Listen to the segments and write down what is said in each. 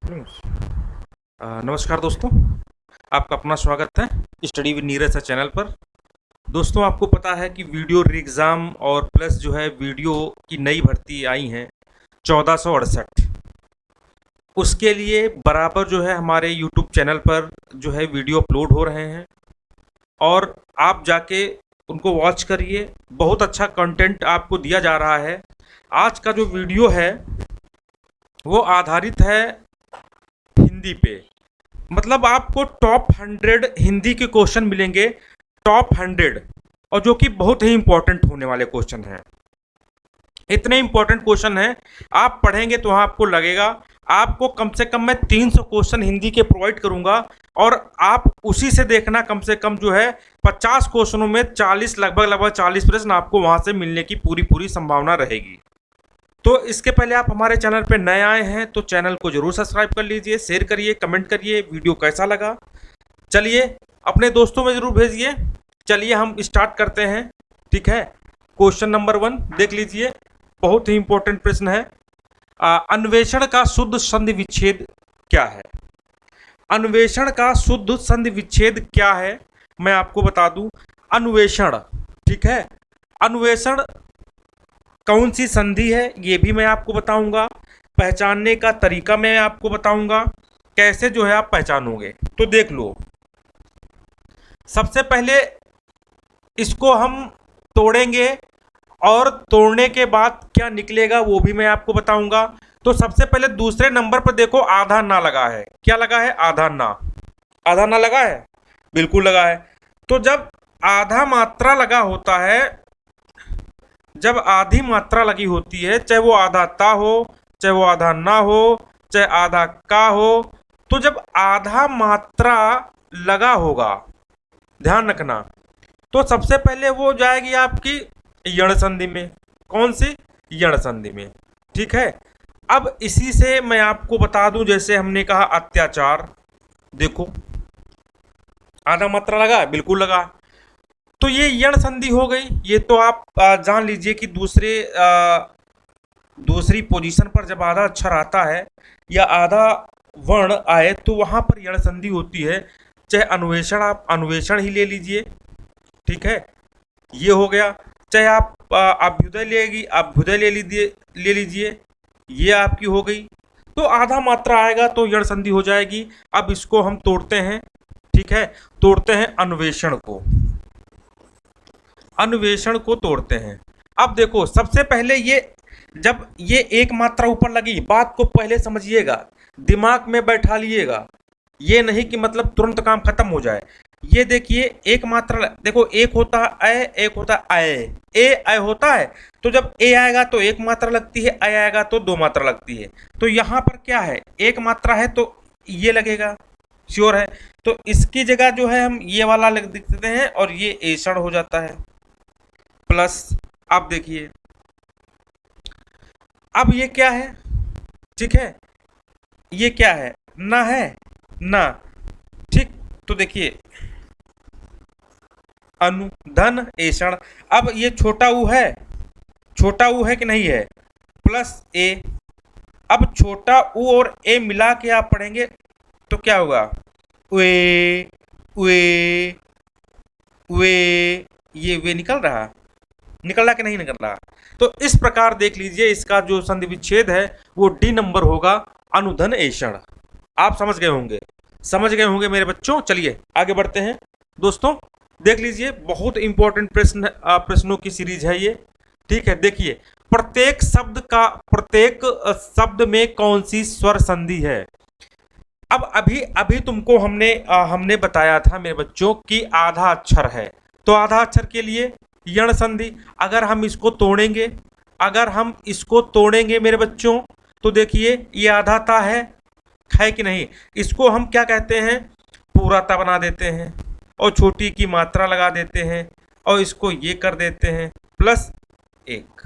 नमस्कार दोस्तों, आपका अपना स्वागत है स्टडी विद नीरज चैनल पर। दोस्तों, आपको पता है कि वीडियो एग्ज़ाम और प्लस जो है वीडियो की नई भर्ती आई हैं 1468। उसके लिए बराबर जो है हमारे यूट्यूब चैनल पर जो है वीडियो अपलोड हो रहे हैं और आप जाके उनको वॉच करिए। बहुत अच्छा कंटेंट आपको दिया जा रहा है। आज का जो वीडियो है वो आधारित है हिंदी पे। मतलब आपको टॉप 100 हिंदी के क्वेश्चन मिलेंगे, टॉप 100, और जो कि बहुत ही इंपॉर्टेंट होने वाले क्वेश्चन हैं। इतने इंपॉर्टेंट क्वेश्चन हैं, आप पढ़ेंगे तो आपको लगेगा आपको कम से कम मैं 300 क्वेश्चन हिंदी के प्रोवाइड करूंगा और आप उसी से देखना। कम से कम जो है 50 क्वेश्चनों में 40 लगभग 40 प्रश्न आपको वहां से मिलने की पूरी संभावना रहेगी। तो इसके पहले आप हमारे चैनल पर नए आए हैं तो चैनल को जरूर सब्सक्राइब कर लीजिए, शेयर करिए, कमेंट करिए वीडियो कैसा लगा। चलिए अपने दोस्तों में जरूर भेजिए। चलिए हम स्टार्ट करते हैं। ठीक है, क्वेश्चन नंबर 1 देख लीजिए, बहुत ही इंपॉर्टेंट प्रश्न है। अन्वेषण का शुद्ध संधि विच्छेद क्या है? अन्वेषण का शुद्ध संधि विच्छेद क्या है मैं आपको बता दूं। अन्वेषण, ठीक है, अन्वेषण कौन सी संधि है ये भी मैं आपको बताऊंगा। पहचानने का तरीका मैं आपको बताऊंगा, कैसे जो है आप पहचानोगे। तो देख लो, सबसे पहले इसको हम तोड़ेंगे और तोड़ने के बाद क्या निकलेगा वो भी मैं आपको बताऊंगा। तो सबसे पहले दूसरे नंबर पर देखो, आधा ना लगा है। क्या लगा है? आधा ना। आधा ना लगा है, बिल्कुल लगा है। तो जब आधा मात्रा लगा होता है, जब आधी मात्रा लगी होती है, चाहे वो आधा ता हो, चाहे वो आधा ना हो, चाहे आधा का हो, तो जब आधा मात्रा लगा होगा, ध्यान रखना, तो सबसे पहले वो जाएगी आपकी यण संधि में। कौन सी? यण संधि में। ठीक है, अब इसी से मैं आपको बता दूं, जैसे हमने कहा अत्याचार, देखो आधा मात्रा लगा, बिल्कुल लगा, तो ये यण संधि हो गई। ये तो आप जान लीजिए कि दूसरी पोजीशन पर जब आधा अक्षर आता है या आधा वर्ण आए तो वहां पर यण संधि होती है। चाहे अन्वेषण, आप अन्वेषण ही ले लीजिए, ठीक है, ये हो गया। चाहे आप अभ्युदय लेगी, अभ्युदय ले लीजिए, ये आपकी हो गई। तो आधा मात्रा आएगा तो यण संधि हो जाएगी। अब इसको हम तोड़ते हैं, ठीक है, तोड़ते हैं अन्वेषण को। अन्वेषण को तोड़ते हैं। अब देखो, सबसे पहले ये जब ये एक मात्रा ऊपर लगी, बात को पहले समझिएगा, दिमाग में बैठा लीजिएगा। ये नहीं कि मतलब तुरंत काम खत्म हो जाए। ये देखिए, एक मात्रा, देखो एक होता है अय, एक होता है अय, ए अय होता है। तो जब ए आएगा तो एक मात्रा लगती है, अय आएगा तो दो मात्रा लगती है। तो यहाँ पर क्या है? एक मात्रा है तो ये लगेगा, श्योर है। तो इसकी जगह जो है हम ये वाला लिख देते हैं और ये ऐषण हो जाता है प्लस। अब देखिए, अब ये क्या है? ठीक है, ये क्या है? ना है ना, ठीक। तो देखिए, अनु धन ऐषण। अब ये छोटा ऊ है, छोटा ऊ है कि नहीं है? प्लस ए। अब छोटा ऊ और ए मिला के आप पढ़ेंगे तो क्या होगा? वे वे वे, ये वे निकल रहा, निकल रहा कि नहीं निकल रहा? तो इस प्रकार देख लीजिए, इसका जो संधि विच्छेद है वो डी नंबर होगा, अनुधन ऐषण। आप समझ गए होंगे, समझ गए होंगे मेरे बच्चों। चलिए आगे बढ़ते हैं दोस्तों। देख लीजिए, बहुत इंपॉर्टेंट प्रश्नों की सीरीज है ये। ठीक है, देखिए, प्रत्येक शब्द में कौन सी स्वर संधि है? अब अभी अभी तुमको हमने बताया था मेरे बच्चों कि आधा अक्षर है, तो आधा अक्षर के लिए यण संधि। अगर हम इसको तोड़ेंगे, अगर हम इसको तोड़ेंगे मेरे बच्चों, तो देखिए ये आधा ता है कि नहीं? इसको हम क्या कहते हैं? पूरा ता बना देते हैं और छोटी की मात्रा लगा देते हैं और इसको ये कर देते हैं प्लस एक।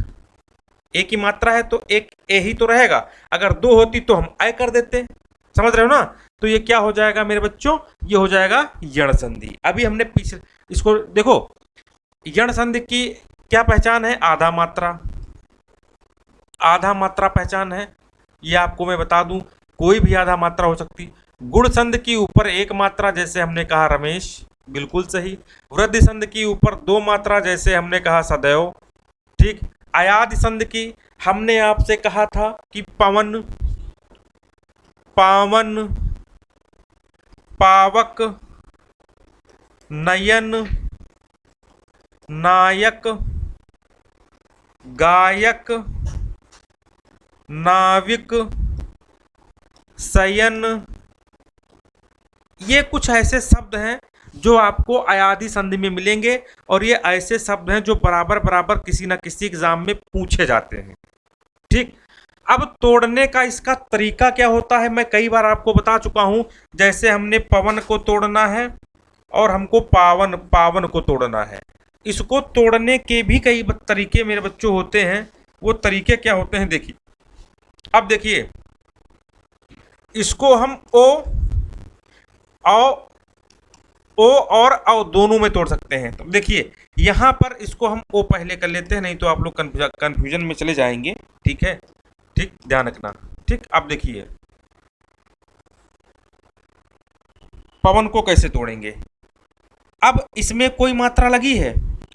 एक की मात्रा है तो एक ए ही तो रहेगा, अगर दो होती तो हम आई कर देते। समझ रहे हो ना? तो ये क्या हो जाएगा मेरे बच्चों? ये हो जाएगा यण संधि। अभी हमने पीछे इसको देखो, यण संधि की क्या पहचान है? आधा मात्रा, आधा मात्रा पहचान है। ये आपको मैं बता दूं, कोई भी आधा मात्रा हो सकती। गुण संध की ऊपर एक मात्रा जैसे हमने कहा रमेश, बिल्कुल सही। वृद्धि संध की ऊपर दो मात्रा जैसे हमने कहा सदैव, ठीक। अयाधि संध की हमने आपसे कहा था कि पवन, पावन, पावक, नयन, नायक, गायक, नाविक, शयन, ये कुछ ऐसे शब्द हैं जो आपको अयाधि संधि में मिलेंगे और ये ऐसे शब्द हैं जो बराबर बराबर किसी ना किसी एग्जाम में पूछे जाते हैं, ठीक। अब तोड़ने का इसका तरीका क्या होता है मैं कई बार आपको बता चुका हूं। जैसे हमने पवन को तोड़ना है और हमको पावन, पावन को तोड़ना है। इसको तोड़ने के भी कई तरीके मेरे बच्चों होते हैं। वो तरीके क्या होते हैं देखिए। अब देखिए, इसको हम ओ और औ दोनों में तोड़ सकते हैं। तो देखिए यहां पर इसको हम ओ पहले कर लेते हैं, नहीं तो आप लोग कंफ्यूजन में चले जाएंगे, ठीक है, ठीक, ध्यान रखना, ठीक। अब देखिए पवन को कैसे तोड़ेंगे। अब इसमें कोई मात्रा लगी है।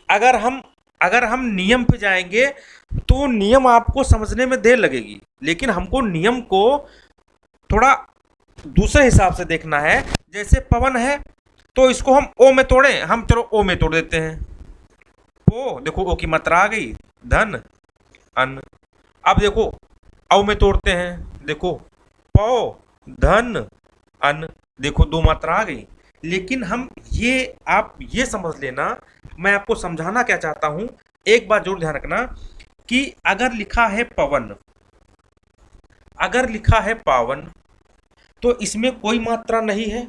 अगर हम नियम पे जाएंगे तो नियम आपको समझने में देर लगेगी, लेकिन हमको नियम को थोड़ा दूसरे हिसाब से देखना है। जैसे पवन है तो इसको हम ओ में तोड़ें, हम चलो ओ में तोड़ देते हैं। ओ देखो, ओ की मात्रा आ गई, धन, अन्न। अब देखो औ में तोड़ते हैं, देखो पौ, धन, अन्न, देखो दो मात्रा आ गई। लेकिन हम ये, आप ये समझ लेना, मैं आपको समझाना क्या चाहता हूं, एक बात जरूर ध्यान रखना कि अगर लिखा है पवन, अगर लिखा है पावन, तो इसमें कोई मात्रा नहीं है।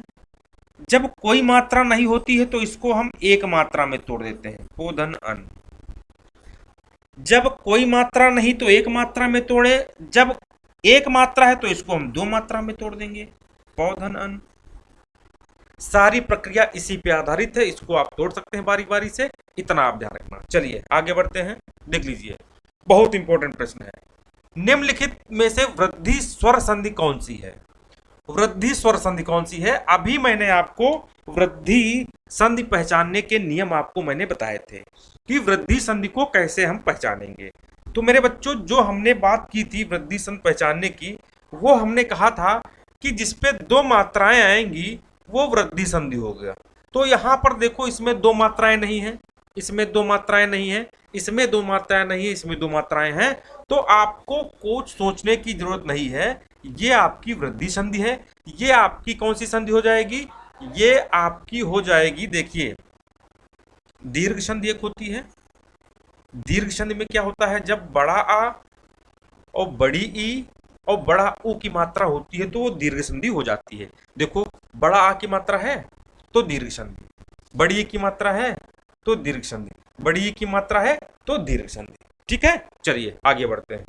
जब कोई मात्रा नहीं होती है तो इसको हम एक मात्रा में तोड़ देते हैं, पो, धन, अन्न। जब कोई मात्रा नहीं तो एक मात्रा में तोड़े, जब एक मात्रा है तो इसको हम दो मात्रा में तोड़ देंगे, पौ, धन, अन्न। सारी प्रक्रिया इसी पे आधारित है। इसको आप तोड़ सकते हैं बारी बारी से, इतना आप ध्यान रखना। चलिए आगे बढ़ते हैं, देख लीजिए, बहुत इंपॉर्टेंट प्रश्न है। निम्नलिखित में से वृद्धि स्वर संधि कौन सी है। वृद्धि स्वर संधि कौन सी है। अभी मैंने आपको वृद्धि संधि पहचानने के नियम आपको मैंने बताए थे कि वृद्धि संधि को कैसे हम पहचानेंगे। तो मेरे बच्चों, जो हमने बात की थी वृद्धि संधि पहचानने की, वो हमने कहा था कि जिसपे दो मात्राएं आएंगी वो वृद्धि संधि हो गया। तो यहां पर देखो, इसमें दो मात्राएं नहीं है, इसमें दो मात्राएं नहीं है, इसमें दो मात्राएं नहीं है, इसमें दो मात्राएं हैं। तो आपको कुछ सोचने की जरूरत नहीं है, ये आपकी वृद्धि संधि है। ये आपकी कौन सी संधि हो जाएगी, ये आपकी हो जाएगी, देखिए दीर्घ संधि एक होती है। दीर्घ संधि में क्या होता है, जब बड़ा आ और बड़ी ई और बड़ा ऊ की मात्रा होती है तो वो दीर्घ संधि हो जाती है। देखो, बड़ा आ की मात्रा है तो दीर्घ संधि, बड़ी ई की मात्रा है तो दीर्घ संधि, बड़ी ई की मात्रा है तो दीर्घ संधि, ठीक है। चलिए आगे बढ़ते हैं,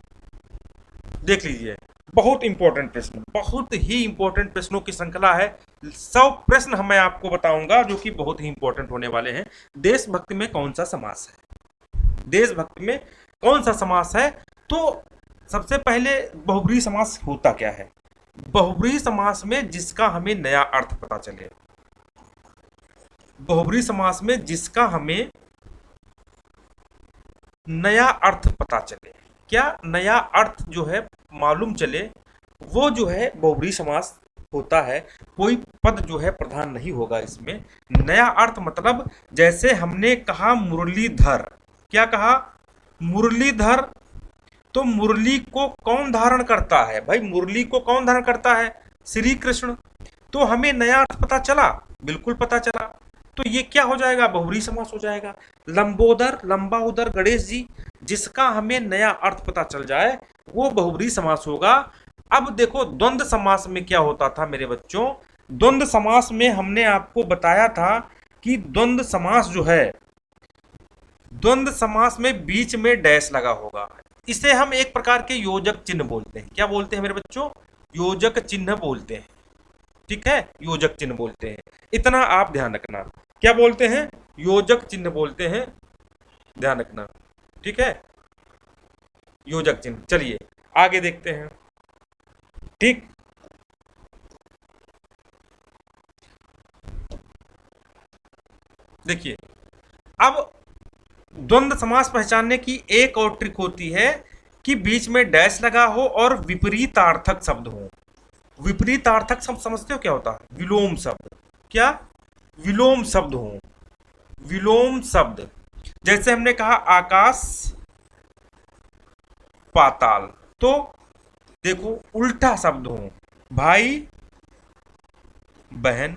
देख लीजिए, बहुत इंपॉर्टेंट प्रश्न, बहुत ही इंपॉर्टेंट प्रश्नों की श्रृंखला है। 100 प्रश्न मैं आपको बताऊंगा जो कि बहुत ही इंपॉर्टेंट होने वाले हैं। देशभक्ति में कौन सा समास है, देशभक्ति में कौन सा समास है। तो सबसे पहले बहुब्रीहि समास होता क्या है। बहुब्रीहि समास में जिसका हमें नया अर्थ पता चले, बहुब्रीहि समास में जिसका हमें नया अर्थ पता चले, क्या नया अर्थ जो है मालूम चले, वो जो है बहुब्रीहि समास होता है। कोई पद जो है प्रधान नहीं होगा इसमें। नया अर्थ मतलब, जैसे हमने कहा मुरलीधर, क्या कहा, मुरलीधर, तो मुरली को कौन धारण करता है भाई, मुरली को कौन धारण करता है, श्री कृष्ण। तो हमें नया अर्थ पता चला, बिल्कुल पता चला, तो ये क्या हो जाएगा, बहुब्रीहि समास हो जाएगा। लंबोदर, लंबा उदर गणेश जी, जिसका हमें नया अर्थ पता चल जाए वो बहुब्रीहि समास होगा। अब देखो, द्वंद्व समास में क्या होता था मेरे बच्चों, द्वंद्व समास में हमने आपको बताया था कि द्वंद्व समास जो है, द्वंद्व समास में बीच में डैश लगा होगा। इसे हम एक प्रकार के योजक चिन्ह बोलते हैं। क्या बोलते हैं मेरे बच्चों, योजक चिन्ह बोलते हैं, ठीक है, योजक चिन्ह बोलते हैं। इतना आप ध्यान रखना, क्या बोलते हैं, योजक चिन्ह बोलते हैं, ध्यान रखना, ठीक है, योजक चिन्ह। चलिए आगे देखते हैं, ठीक। देखिए, अब द्वंद्व समास पहचानने की एक और ट्रिक होती है कि बीच में डैश लगा हो और विपरीतार्थक शब्द हो। विपरीतार्थक शब्द समझते हो क्या होता है? विलोम शब्द। क्या? विलोम शब्द हो। विलोम शब्द, जैसे हमने कहा आकाश पाताल, तो देखो उल्टा शब्द हो, भाई बहन,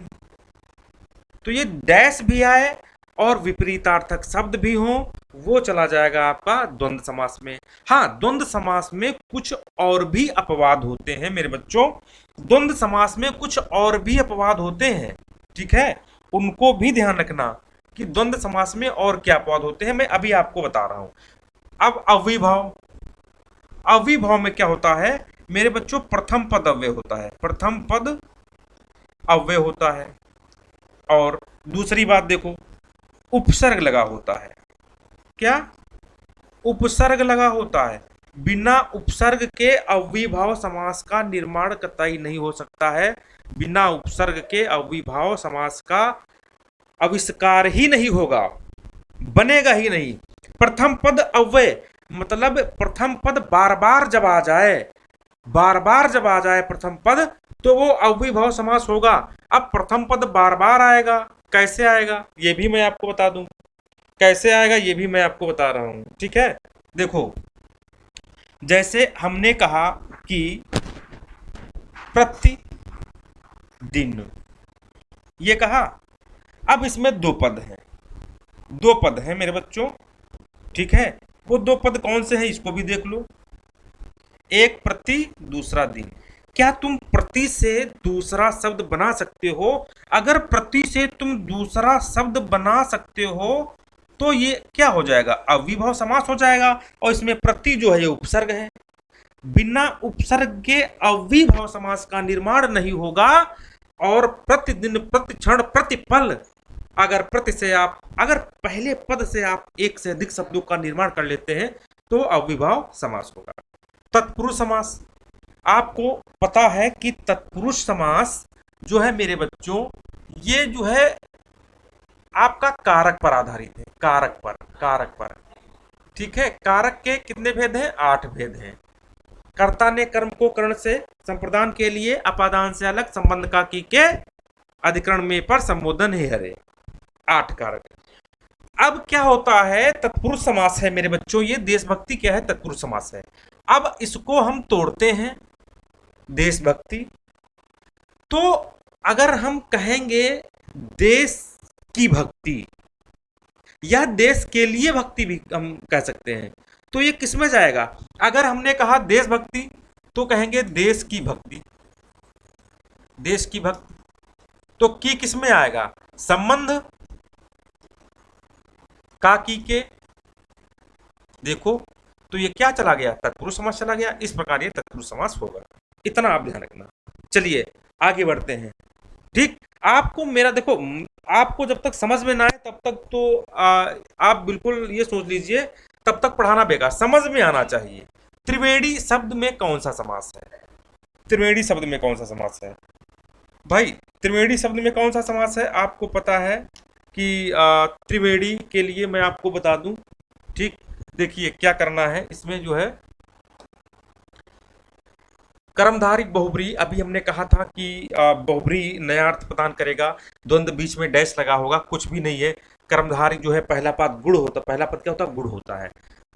तो ये डैश भी आए और विपरीतार्थक शब्द भी हो, वो चला जाएगा आपका द्वंद्व समास में। हाँ, द्वंद्व समास में कुछ और भी अपवाद होते हैं मेरे बच्चों, द्वंद्व समास में कुछ और भी अपवाद होते हैं, ठीक है, उनको भी ध्यान रखना कि द्वंद्व समास में और क्या अपवाद होते हैं, मैं अभी आपको बता रहा हूं। अब अव्ययभाव, अव्ययभाव में क्या होता है मेरे बच्चों? प्रथम पद अव्यय होता है, प्रथम पद अव्यय होता है। और दूसरी बात देखो, उपसर्ग लगा होता है। क्या? उपसर्ग लगा होता है। बिना उपसर्ग के अव्ययभाव समास का निर्माण कतई नहीं हो सकता है। बिना उपसर्ग के अव्ययभाव समास का आविष्कार ही नहीं होगा, बनेगा ही नहीं। प्रथम पद अव्यय मतलब प्रथम पद बार बार जब आ जाए, बार बार जब आ जाए प्रथम पद, तो वो अव्ययभाव समास होगा। अब प्रथम पद बार बार आएगा, कैसे आएगा ये भी मैं आपको बता दूं, कैसे आएगा ये भी मैं आपको बता रहा हूं, ठीक है। देखो, जैसे हमने कहा कि प्रतिदिन, ये कहा, अब इसमें दो पद हैं, दो पद हैं मेरे बच्चों, ठीक है। वो दो पद कौन से हैं इसको भी देख लो, एक प्रति दूसरा दिन। क्या तुम प्रति से दूसरा शब्द बना सकते हो? अगर प्रति से तुम दूसरा शब्द बना सकते हो तो ये क्या हो जाएगा? अव्ययभाव समास हो जाएगा। और इसमें प्रति जो है ये उपसर्ग है, बिना उपसर्ग के अव्ययभाव समास का निर्माण नहीं होगा। और प्रतिदिन, प्रतिक्षण, प्रतिपल, अगर प्रति से आप, अगर पहले पद से आप एक से अधिक शब्दों का निर्माण कर लेते हैं तो अव्ययभाव समास होगा। तत्पुरुष समास, आपको पता है कि तत्पुरुष समास जो है मेरे बच्चों, ये जो है आपका कारक पर आधारित है, कारक पर, कारक पर, ठीक है। कारक के कितने भेद हैं? 8 भेद हैं। कर्ता ने कर्म को करण से संप्रदान के लिए अपादान से अलग संबंध का की के अधिकरण में पर संबोधन है हरे, 8 कारक। अब क्या होता है? तत्पुरुष समास है मेरे बच्चों, ये देशभक्ति क्या है? तत्पुरुष समास है। अब इसको हम तोड़ते हैं, देशभक्ति, तो अगर हम कहेंगे देश की भक्ति या देश के लिए भक्ति भी हम कह सकते हैं, तो ये किस में जाएगा? अगर हमने कहा देशभक्ति तो कहेंगे देश की भक्ति, देश की भक्ति, तो की किस में आएगा? संबंध का की के, देखो तो ये क्या चला गया? तत्पुरुष समास चला गया। इस प्रकार ये तत्पुरुष समास होगा, इतना आप ध्यान रखना। चलिए आगे बढ़ते हैं, ठीक। आपको मेरा देखो, आपको जब तक समझ में ना आए तब तक तो आप बिल्कुल ये सोच लीजिए तब तक पढ़ाना बेकार, समझ में आना चाहिए। त्रिवेणी शब्द में कौन सा समास है? त्रिवेणी शब्द में कौन सा समास है भाई? त्रिवेणी शब्द में कौन सा समास है? आपको पता है कि त्रिवेणी के लिए मैं आपको बता दूं, ठीक। देखिए क्या करना है इसमें, जो है कर्मधारय बहुब्री, अभी हमने कहा था कि बहुब्री नया अर्थ प्रदान करेगा, द्वंद्व बीच में डैश लगा होगा, कुछ भी नहीं है। कर्मधारय जो है पहला पद गुण होता, पहला पद क्या होता है? गुण होता है।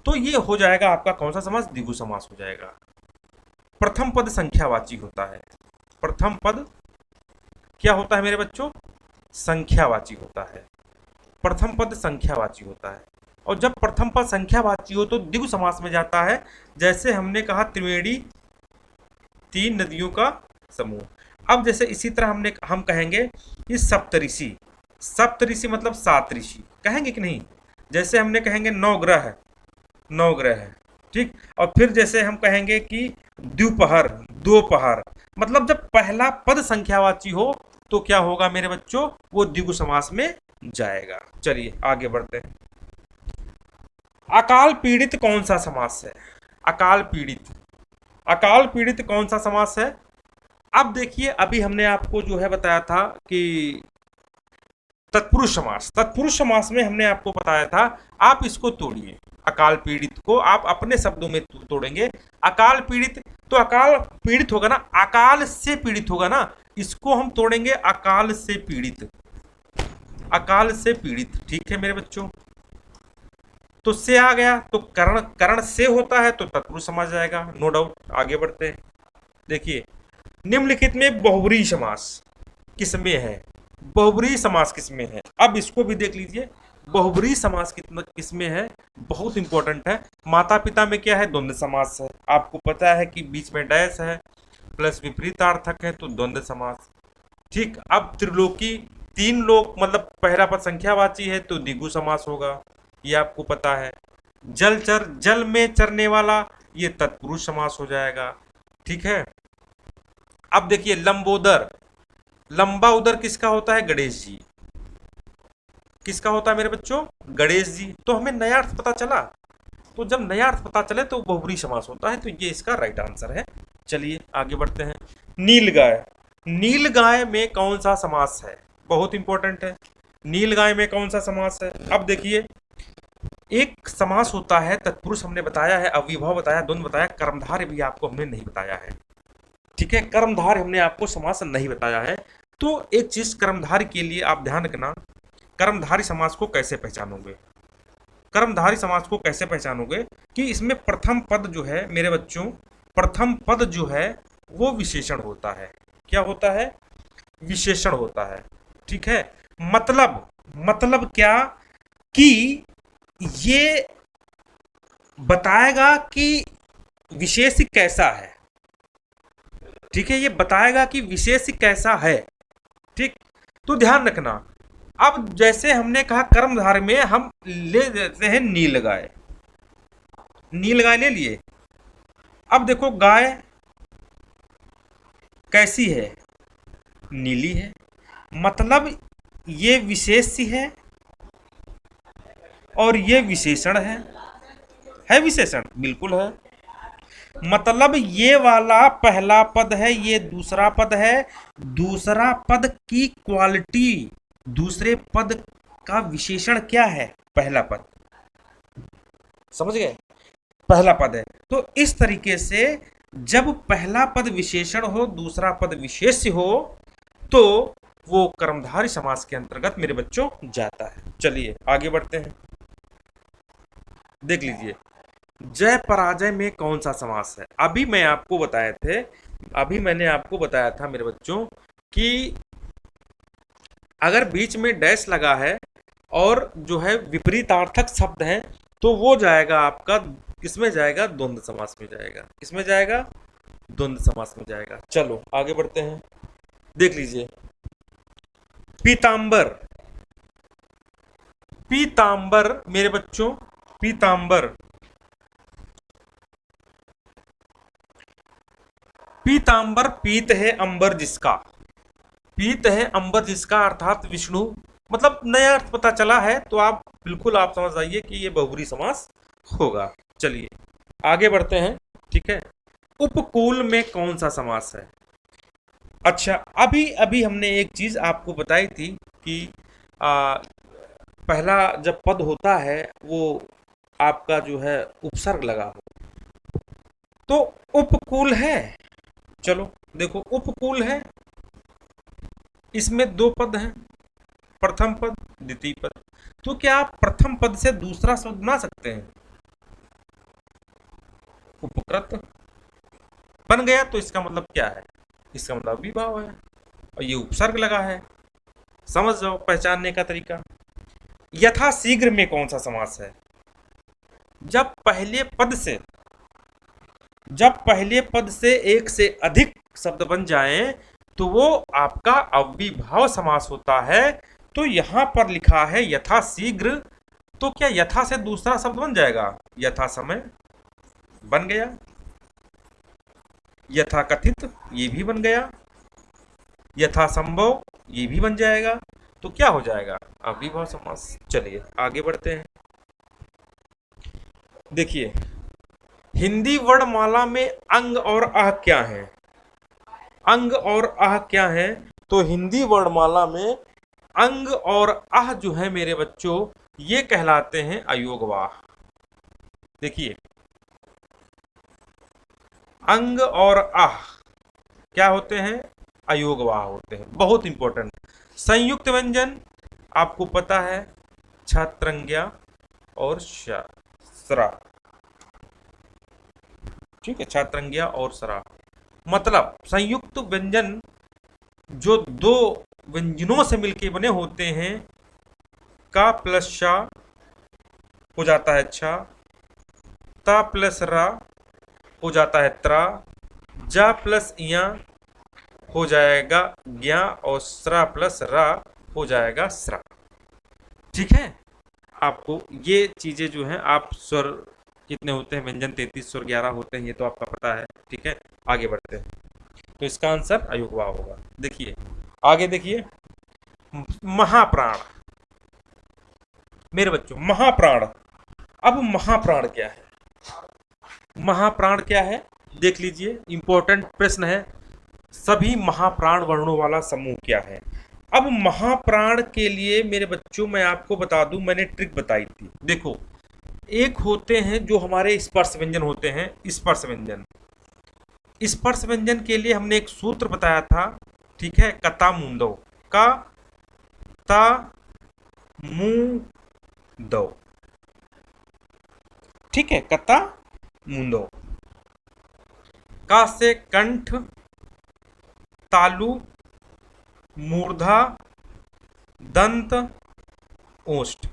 तो ये हो जाएगा आपका कौन सा समास? द्विगु समास हो जाएगा। प्रथम पद संख्यावाची होता है, प्रथम पद क्या होता है मेरे बच्चों? संख्यावाची होता है, प्रथम पद संख्यावाची होता है। और जब प्रथम पद संख्यावाची हो तो द्विगु समास में जाता है। जैसे हमने कहा त्रिवेणी, 3 नदियों का समूह। अब जैसे इसी तरह हम कहेंगे कि सप्तऋषि, सप्तऋषि मतलब 7 ऋषि, कहेंगे कि नहीं? जैसे हमने कहेंगे 9 ग्रह, 9 ग्रह, ठीक। और फिर जैसे हम कहेंगे कि द्विपहर, दोपहर, मतलब जब पहला पद संख्यावाची हो तो क्या होगा मेरे बच्चों? वो द्विगु समास में जाएगा। चलिए आगे बढ़ते हैं। अकाल पीड़ित कौन सा समास है? अकाल पीड़ित, अकाल पीड़ित कौन सा समास है? अब देखिए, अभी हमने आपको जो है बताया था कि तत्पुरुष समास। तत्पुरुष समास में हमने आपको बताया था, आप इसको तोड़िए। अकाल पीड़ित को आप अपने शब्दों में तोड़ेंगे। अकाल पीड़ित, तो अकाल पीड़ित होगा ना, अकाल से पीड़ित होगा ना, इसको हम तोड़ेंगे अकाल से पीड़ित। अकाल से पीड़ित, ठीक है मेरे बच्चों। तो से आ गया तो करण, करण से होता है तो तत्पुरुष समास जाएगा, नो डाउट। आगे बढ़ते हैं। देखिए निम्नलिखित में बहुब्रीहि समास किसमें है, बहुब्रीहि समास किसमें है, अब इसको भी देख लीजिए। बहुब्रीहि समास किसमें है, बहुत इंपॉर्टेंट है। माता पिता में क्या है, द्वंद्व समास है। आपको पता है कि बीच में डैश है प्लस विपरीतार्थक है तो द्वंद्व समास। ठीक, अब त्रिलोकी, तीन लोक मतलब पहला पद संख्यावाची है तो द्विगु समास होगा, ये आपको पता है। जलचर, जल में चरने वाला, ये तत्पुरुष समास हो जाएगा। ठीक है, अब देखिए लंबोदर, लंबा उदर किसका होता है, गणेश जी। किसका होता है मेरे बच्चों, गणेश जी। तो हमें नया अर्थ पता चला, तो जब नया अर्थ पता चले तो बहुब्रीहि समास होता है, तो ये इसका राइट आंसर है। चलिए आगे बढ़ते हैं। नीलगाय, नीलगाय में कौन सा समास है, बहुत इंपॉर्टेंट है। नीलगाय में कौन सा समास है, अब देखिए एक समास होता है तत्पुरुष हमने बताया है, अव्ययभाव बताया, द्वंद्व बताया, कर्मधारय भी आपको हमने नहीं बताया है। ठीक है, कर्मधारय हमने आपको समास नहीं बताया है। तो एक चीज कर्मधारय के लिए आप ध्यान रखना, कर्मधारय समास को कैसे पहचानोगे, कर्मधारय समास को कैसे पहचानोगे कि इसमें प्रथम पद जो है मेरे बच्चों, प्रथम पद जो है वो विशेषण होता है। क्या होता है, विशेषण होता है। ठीक है, मतलब, मतलब क्या कि ये बताएगा कि विशेष कैसा है। ठीक है, ये बताएगा कि विशेष कैसा है। ठीक, तो ध्यान रखना। अब जैसे हमने कहा कर्मधारय में हम ले देते हैं नीलगाय, नीलगाय ले लिए। अब देखो गाय कैसी है, नीली है, मतलब ये विशेष है और ये विशेषण है विशेषण, बिल्कुल है। मतलब ये वाला पहला पद है, ये दूसरा पद है, दूसरा पद की क्वालिटी, दूसरे पद का विशेषण क्या है, पहला पद। समझ गए, पहला पद है। तो इस तरीके से जब पहला पद विशेषण हो, दूसरा पद विशेष्य हो, तो वो कर्मधारय समास के अंतर्गत मेरे बच्चों जाता है। चलिए आगे बढ़ते हैं, देख लीजिए जय पराजय में कौन सा समास है। अभी मैं आपको बताए थे, अभी मैंने आपको बताया था मेरे बच्चों कि अगर बीच में डैश लगा है और जो है विपरीतार्थक शब्द है तो वो जाएगा आपका, किसमें जाएगा, द्वंद्व समास में जाएगा। किसमें जाएगा, द्वंद्व समास में जाएगा। चलो आगे बढ़ते हैं, देख लीजिए पीतांबर, पीतांबर मेरे बच्चों, पीतांबर, पीतांबर, पीत है अंबर जिसका, पीत है अंबर जिसका अर्थात विष्णु, मतलब नया अर्थ पता चला है तो आप बिल्कुल आप समझ आइए कि ये बहुब्रीहि समास होगा। चलिए आगे बढ़ते हैं। ठीक है, उपकूल में कौन सा समास है। अच्छा, अभी अभी हमने एक चीज आपको बताई थी कि पहला जब पद होता है वो आपका जो है उपसर्ग लगा हो, तो उपकूल है। चलो देखो उपकूल है, इसमें दो पद हैं, प्रथम पद द्वितीय पद। तो क्या आप प्रथम पद से दूसरा शब्द बना सकते हैं, उपकृत बन गया, तो इसका मतलब क्या है, इसका मतलब विभाव है और ये उपसर्ग लगा है। समझ जाओ पहचानने का तरीका। यथा शीघ्र में कौन सा समास है, जब पहले पद से एक से अधिक शब्द बन जाएं तो वो आपका अव्ययीभाव समास होता है। तो यहां पर लिखा है यथा शीघ्र, तो क्या यथा से दूसरा शब्द बन जाएगा, यथा समय बन गया, यथा कथित ये भी बन गया, यथा संभव ये भी बन जाएगा, तो क्या हो जाएगा, अव्ययीभाव समास। चलिए आगे बढ़ते हैं, देखिए हिंदी वर्णमाला में अंग और आह क्या है, अंग और आह क्या है। तो हिंदी वर्णमाला में अंग और आह जो है मेरे बच्चों, ये कहलाते हैं अयोगवाह। देखिए, अंग और आह क्या होते हैं? अयोगवाह होते हैं। बहुत इंपॉर्टेंट। संयुक्त व्यंजन आपको पता है, छात्रंज्ञा और स्रा। ठीक है, छात्रंज्ञा और स्रा। मतलब संयुक्त व्यंजन जो दो व्यंजनों से मिलके बने होते हैं, का प्लस शा हो जाता है छा, ता प्लस रा हो जाता है त्रा, जा प्लस इया हो जाएगा ज्ञा और स्रा प्लस रा हो जाएगा स्रा। ठीक है, आपको ये चीजें जो हैं, आप स्वर कितने होते हैं, व्यंजन 33 स्वर 11 होते हैं, ये तो आपका पता है। ठीक है, आगे बढ़ते हैं। तो इसका आंसर अयुग्वा होगा। देखिए आगे, देखिए महाप्राण मेरे बच्चों, महाप्राण। अब महाप्राण क्या है? महाप्राण क्या है देख लीजिए, इंपॉर्टेंट प्रश्न है। सभी महाप्राण वर्णों वाला समूह क्या है? अब महाप्राण के लिए मेरे बच्चों मैं आपको बता दूं, मैंने ट्रिक बताई थी। देखो, एक होते हैं जो हमारे स्पर्श व्यंजन होते हैं, स्पर्श व्यंजन। स्पर्श व्यंजन के लिए हमने एक सूत्र बताया था, ठीक है, कता मुंदो, का ता मु दो। ठीक है, कता मुंदो। का से कंठ, तालु, मूर्धा, दंत, ओष्ठ।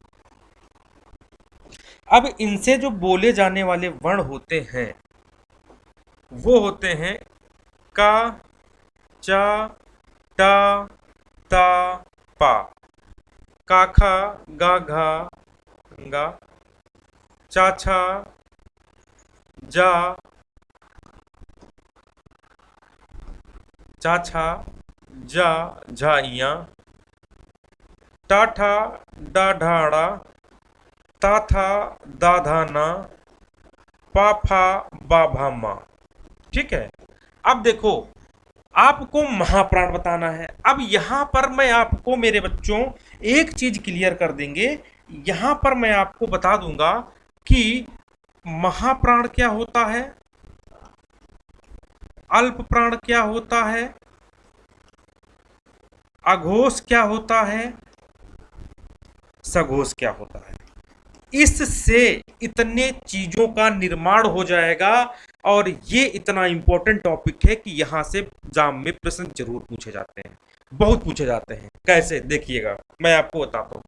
अब इनसे जो बोले जाने वाले वर्ण होते हैं वो होते हैं का, चा, टा, ता, पा। काखा, गा घा गा, चाछा, जा, चाछा, जा झाइया, टाठा, डाढ़ाड़ा, ताथा, दाधाना, पाफा, बाभामा। ठीक है, अब देखो, आपको महाप्राण बताना है। अब यहां पर मैं आपको मेरे बच्चों एक चीज क्लियर कर देंगे। यहां पर मैं आपको बता दूंगा कि महाप्राण क्या होता है, अल्प प्राण क्या होता है, अघोष क्या होता है, सघोष क्या होता है। इससे इतने चीजों का निर्माण हो जाएगा और ये इतना इंपॉर्टेंट टॉपिक है कि यहां से एग्जाम में प्रश्न जरूर पूछे जाते हैं, बहुत पूछे जाते हैं। कैसे, देखिएगा मैं आपको बताता हूं।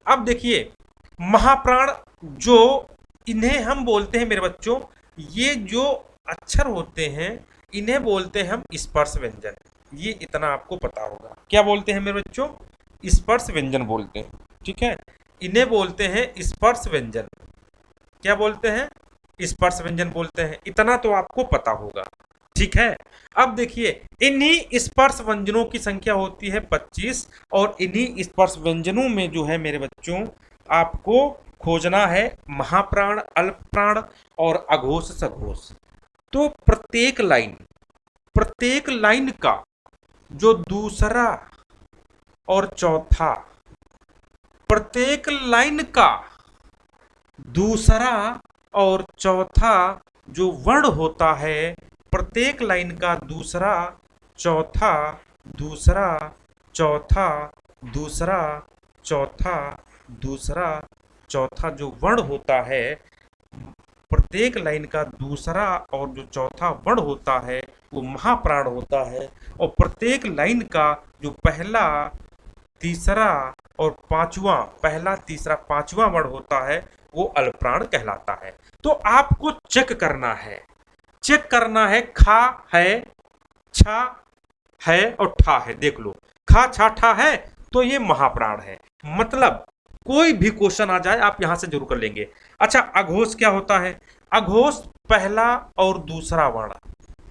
अब देखिए, महाप्राण जो इन्हें हम बोलते हैं मेरे बच्चों, ये जो अक्षर होते हैं इन्हें बोलते हैं हम स्पर्श व्यंजन। ये इतना आपको पता होगा। क्या बोलते हैं मेरे बच्चों? स्पर्श व्यंजन बोलते हैं। ठीक है, इन्हें बोलते हैं स्पर्श व्यंजन। क्या बोलते हैं? स्पर्श व्यंजन बोलते हैं। इतना तो आपको पता होगा। ठीक है, अब देखिए, इन्हीं स्पर्श व्यंजनों की संख्या होती है 25 और इन्हीं स्पर्श व्यंजनों में जो है मेरे बच्चों आपको खोजना है महाप्राण, अल्प प्राण और अघोष, सघोष। तो प्रत्येक लाइन का जो दूसरा और चौथा, प्रत्येक लाइन का दूसरा और चौथा जो वर्ण होता है, प्रत्येक लाइन का दूसरा, चौथा, दूसरा, चौथा, दूसरा, चौथा, दूसरा, चौथा जो वर्ण होता है, प्रत्येक लाइन का दूसरा और जो चौथा वर्ण होता है वो महाप्राण होता है। और प्रत्येक लाइन का जो पहला, तीसरा और पांचवा, पहला, तीसरा, पांचवा वर्ण होता है वो अल्पप्राण कहलाता है। तो आपको चेक करना है, खा है, छा है और ठा है। देख लो, खा छा ठा है तो ये महाप्राण है। मतलब कोई भी क्वेश्चन आ जाए आप यहां से जरूर कर लेंगे। अच्छा, अघोष क्या होता है? अघोष पहला और दूसरा वर्ण,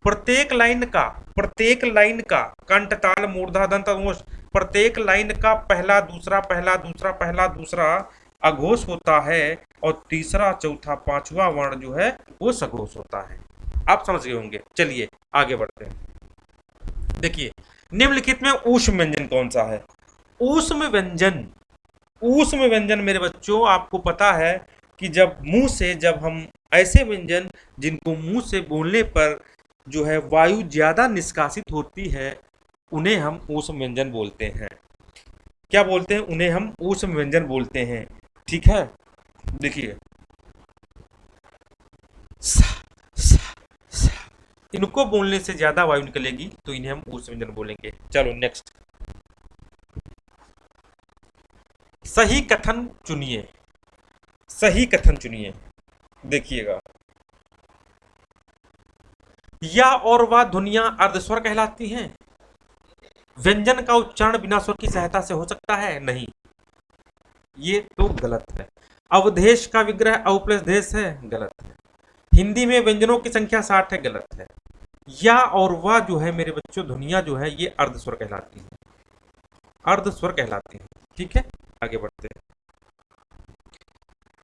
प्रत्येक लाइन का कंठ, ताल, मूर्धा, दंत, ओष्ठ, प्रत्येक लाइन का पहला, दूसरा, पहला, दूसरा, पहला, दूसरा अघोष होता है और तीसरा, चौथा, पांचवा वर्ण जो है वो सघोष होता है। आप समझ गए होंगे। चलिए आगे बढ़ते हैं। देखिए, निम्नलिखित में ऊष्म व्यंजन कौन सा है? ऊष्म व्यंजन, ऊष्म व्यंजन मेरे बच्चों आपको पता है कि जब मुंह से, जब हम ऐसे व्यंजन जिनको मुंह से बोलने पर जो है वायु ज्यादा निष्कासित होती है, उन्हें हम ऊष्म व्यंजन बोलते हैं। क्या बोलते हैं? उन्हें हम ऊष्म व्यंजन बोलते हैं। ठीक है, देखिए सा, सा, सा। इनको बोलने से ज्यादा वायु निकलेगी तो इन्हें हम ऊष्म व्यंजन बोलेंगे। चलो नेक्स्ट, सही कथन चुनिए, सही कथन चुनिए। देखिएगा, या और वह ध्वनियां अर्धस्वर कहलाती हैं। व्यंजन का उच्चारण बिना स्वर की सहायता से हो सकता है? नहीं, ये तो गलत है। अवधेश का विग्रह अव प्लस देश है? गलत है। हिंदी में व्यंजनों की संख्या 60 है? गलत है। या और वह जो है मेरे बच्चों, ध्वनियां जो है ये अर्धस्वर कहलाती हैं, अर्धस्वर कहलाती हैं। ठीक है, आगे बढ़ते हैं।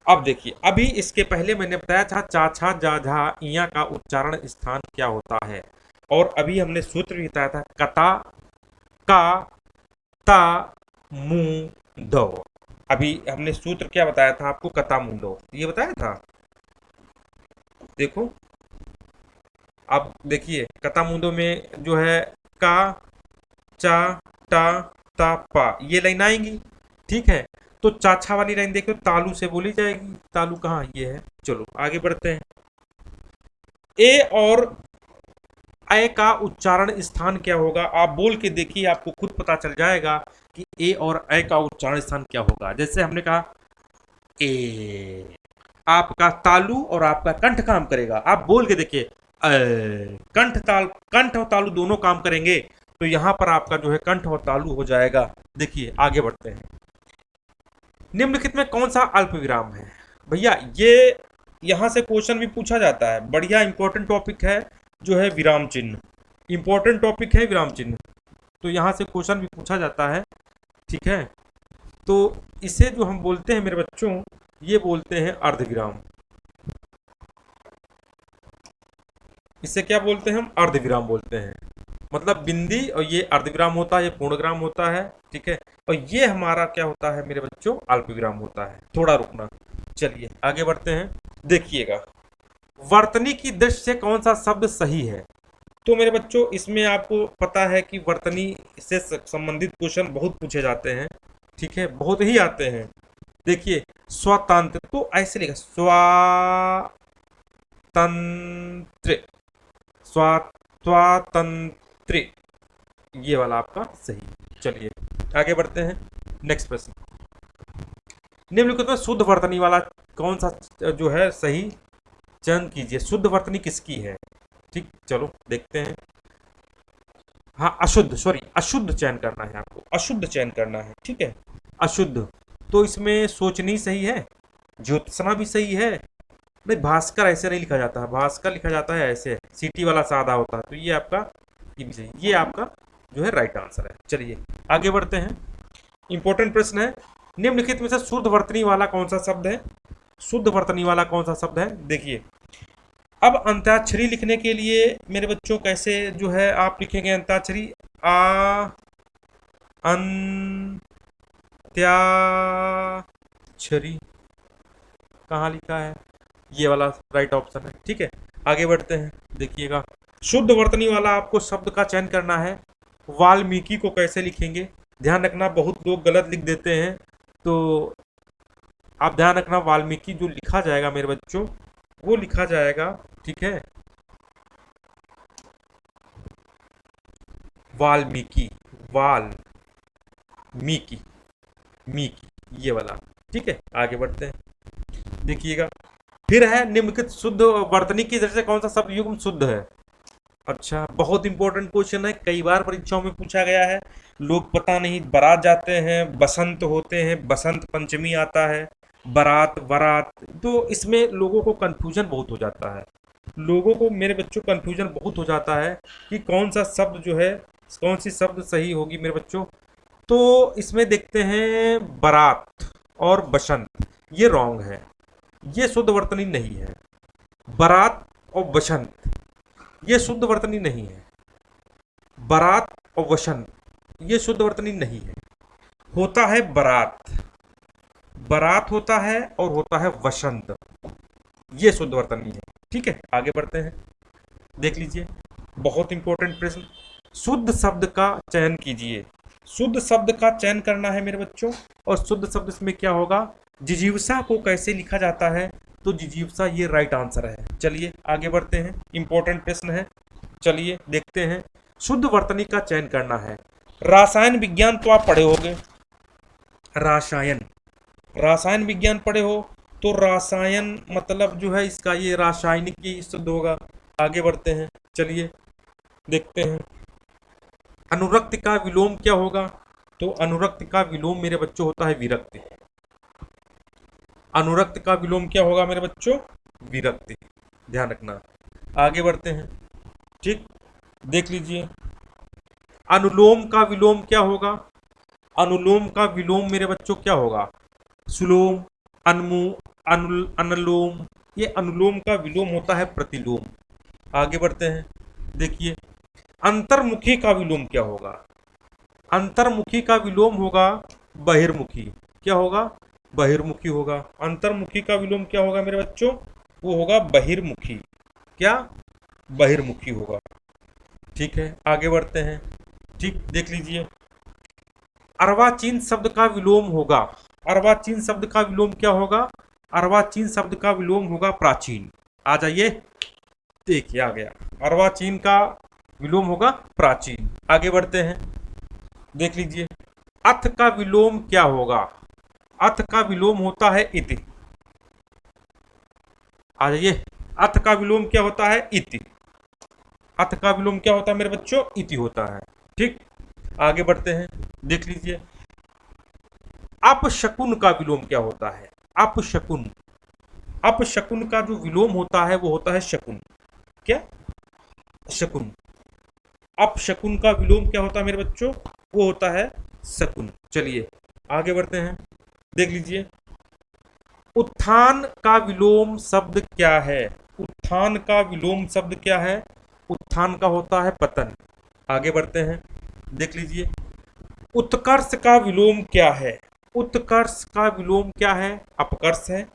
अब देखिए, अभी इसके पहले मैंने बताया था चा छा जा झा इया का उच्चारण स्थान क्या होता है, और अभी हमने सूत्र भी बताया था कता का ता मु दो। अभी हमने सूत्र क्या बताया था आपको? कता मुंडो, ये बताया था। देखो, आप देखिए कता मुंडो में जो है का चा टा ता पा ये लाइन आएंगी। ठीक है, तो चाछा वाली लाइन देखो तालू से बोली जाएगी। तालू कहाँ? ये है। चलो आगे बढ़ते हैं। ए और ए का उच्चारण स्थान क्या होगा? आप बोल के देखिए, आपको खुद पता चल जाएगा कि ए और ए का उच्चारण स्थान क्या होगा। जैसे हमने कहा ए, आपका तालु और आपका कंठ काम करेगा। आप बोल के देखिए कंठ ताल, कंठ और तालु दोनों काम करेंगे, तो यहां पर आपका जो है कंठ और तालु हो जाएगा। देखिए आगे बढ़ते हैं। निम्नलिखित में कौन सा अल्प विराम है? भैया ये यहां से क्वेश्चन भी पूछा जाता है, बढ़िया इंपॉर्टेंट टॉपिक है जो है विराम चिन्ह, इंपॉर्टेंट टॉपिक है विराम चिन्ह, तो यहां से क्वेश्चन भी पूछा जाता है। ठीक है, तो इसे जो हम बोलते हैं मेरे बच्चों, ये बोलते हैं अर्धविराम। इसे क्या बोलते हैं हम? अर्धविराम बोलते हैं। मतलब बिंदी, और ये अर्धविराम होता है, ये पूर्णविराम होता है। ठीक है, और ये हमारा क्या होता है मेरे बच्चों? अल्प विराम होता है। थोड़ा रुकना, चलिए आगे बढ़ते हैं। देखिएगा, वर्तनी की दृष्टि से कौन सा शब्द सही है? तो मेरे बच्चों इसमें आपको पता है कि वर्तनी से संबंधित क्वेश्चन बहुत पूछे जाते हैं। ठीक है, बहुत ही आते हैं। देखिए स्वतंत्र, तो ऐसे लिखा स्वातंत्र, स्वातंत्र, ये वाला आपका सही। चलिए आगे बढ़ते हैं। नेक्स्ट प्रश्न, निम्नलिखित में शुद्ध वर्तनी वाला कौन सा जो है सही चयन कीजिए। शुद्ध वर्तनी किसकी है? ठीक, चलो देखते हैं। हाँ अशुद्ध, सॉरी अशुद्ध चयन करना है आपको, अशुद्ध चयन करना है। ठीक है, अशुद्ध, तो इसमें सोचनी सही है, ज्योत्सना भी सही है। नहीं, भास्कर ऐसे नहीं लिखा जाता है, भास्कर लिखा जाता है ऐसे, सीटी वाला सादा होता है, तो ये आपका, ये भी सही, ये आपका जो है राइट आंसर है। चलिए आगे बढ़ते हैं। इंपॉर्टेंट प्रश्न है, निम्नलिखित में से शुद्ध वर्तनी वाला कौन सा शब्द है? शुद्ध वर्तनी वाला कौन सा शब्द है? देखिए, अब अंत्याक्षरी लिखने के लिए मेरे बच्चों कैसे जो है आप लिखेंगे अंत्याक्षरी? आ अंत्याक्षरी कहाँ लिखा है? ये वाला राइट ऑप्शन है। ठीक है, आगे बढ़ते हैं। देखिएगा, शुद्ध वर्तनी वाला आपको शब्द का चयन करना है। वाल्मीकि को कैसे लिखेंगे? ध्यान रखना, बहुत लोग गलत लिख देते हैं, तो आप ध्यान रखना, वाल्मीकि जो लिखा जाएगा मेरे बच्चों, वो लिखा जाएगा, ठीक है, वाल्मीकि, वाल्मीकि, मीकी, ये वाला। ठीक है, आगे बढ़ते हैं। देखिएगा, फिर है निम्नलिखित शुद्ध वर्तनी की दृष्टि से कौन सा शब्द युग्म शुद्ध है? अच्छा, बहुत इंपॉर्टेंट क्वेश्चन है, कई बार परीक्षाओं में पूछा गया है। लोग पता नहीं बारात जाते हैं, बसंत होते हैं, बसंत पंचमी आता है, बारात बारात, तो इसमें लोगों को कंफ्यूजन बहुत हो जाता है। लोगों को मेरे बच्चों कंफ्यूजन बहुत हो जाता है कि कौन सा शब्द जो है, कौन सी शब्द सही होगी मेरे बच्चों। तो इसमें देखते हैं बारात और बसंत, ये रॉन्ग है, ये शुद्ध वर्तनी नहीं है। बारात और बसंत ये शुद्ध वर्तनी नहीं है। बारात और वसंत ये शुद्ध वर्तनी नहीं है। होता है बारात, बारात होता है और होता है वसंत, ये शुद्ध वर्तनी है। ठीक है, आगे बढ़ते हैं, देख लीजिए बहुत इंपॉर्टेंट प्रश्न। शुद्ध शब्द का चयन कीजिए। शुद्ध शब्द का चयन करना है मेरे बच्चों, और शुद्ध शब्द इसमें क्या होगा, जिजीविषा को कैसे लिखा जाता है, तो जिजीविषा ये राइट आंसर है। चलिए आगे बढ़ते हैं, इंपॉर्टेंट प्रश्न है, चलिए देखते हैं। शुद्ध वर्तनी का चयन करना है। रासायन विज्ञान तो आप पढ़े होंगे, रासायन, रासायन विज्ञान पढ़े हो, तो रासायन मतलब जो है इसका ये रासायनिक ही शुद्ध होगा। आगे बढ़ते हैं, चलिए देखते हैं। अनुरक्ति का विलोम क्या होगा, तो अनुरक्ति का विलोम मेरे बच्चों होता है विरक्ति। अनुरक्ति का विलोम क्या होगा मेरे बच्चों, विरक्ति, ध्यान रखना। आगे बढ़ते हैं, ठीक, देख लीजिए। अनुलोम का विलोम क्या होगा, अनुलोम का विलोम मेरे बच्चों क्या होगा, सुलोम, अनुलोम, ये अनुलोम का विलोम होता है प्रतिलोम। आगे बढ़ते हैं, देखिए। अंतर्मुखी का विलोम क्या होगा, अंतर्मुखी का विलोम होगा बहिर्मुखी, क्या होगा, बहिर्मुखी होगा। अंतर्मुखी का विलोम क्या होगा मेरे बच्चों, वो होगा बहिर्मुखी, क्या, बहिर्मुखी होगा। ठीक है, आगे बढ़ते हैं, ठीक, देख लीजिए। अर्वाचीन शब्द का विलोम होगा, अर्वाचीन शब्द का विलोम क्या होगा, अर्वाचीन शब्द का विलोम होगा प्राचीन। आ जाइए, देखिए आ गया, अर्वाचीन का विलोम होगा प्राचीन। आगे बढ़ते हैं, देख लीजिए। अथ का विलोम क्या होगा, अथ का विलोम होता है इति। आ जाइए, अथ का विलोम क्या होता है, इति। अथ का विलोम क्या होता है मेरे बच्चों, इति होता है। ठीक, आगे बढ़ते हैं, देख लीजिए। अपशकुन का विलोम क्या होता है, अपशकुन, अपशकुन का जो विलोम होता है वो होता है शकुन, क्या, शकुन। अपशकुन का विलोम क्या होता है मेरे बच्चों, वो होता है शकुन। चलिए आगे बढ़ते हैं, देख लीजिए। उत्थान का विलोम शब्द क्या है, उत्थान का विलोम शब्द क्या है, उत्थान का होता है पतन। आगे बढ़ते हैं, देख लीजिए। उत्कर्ष का विलोम क्या है, उत्कर्ष का विलोम क्या है, अपकर्ष है।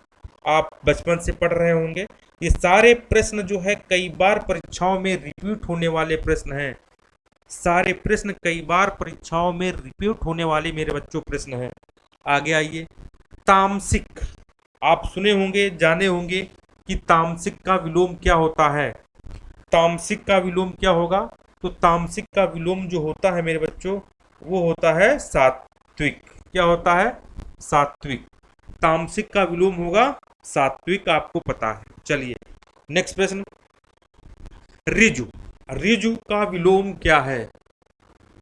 आप बचपन से पढ़ रहे होंगे, ये सारे प्रश्न जो है कई बार परीक्षाओं में रिपीट होने वाले प्रश्न हैं, सारे प्रश्न कई बार परीक्षाओं में रिपीट होने वाले मेरे बच्चों प्रश्न हैं। आगे आइए। तामसिक, आप सुने होंगे, जाने होंगे कि तामसिक का विलोम क्या होता है, तामसिक का विलोम क्या होगा, तो तामसिक का विलोम जो होता है मेरे बच्चों वो होता है सात्विक, क्या होता है, सात्विक। तामसिक का विलोम होगा सात्विक, आपको पता है। चलिए नेक्स्ट प्रश्न। ऋजु, ऋजु का विलोम क्या है,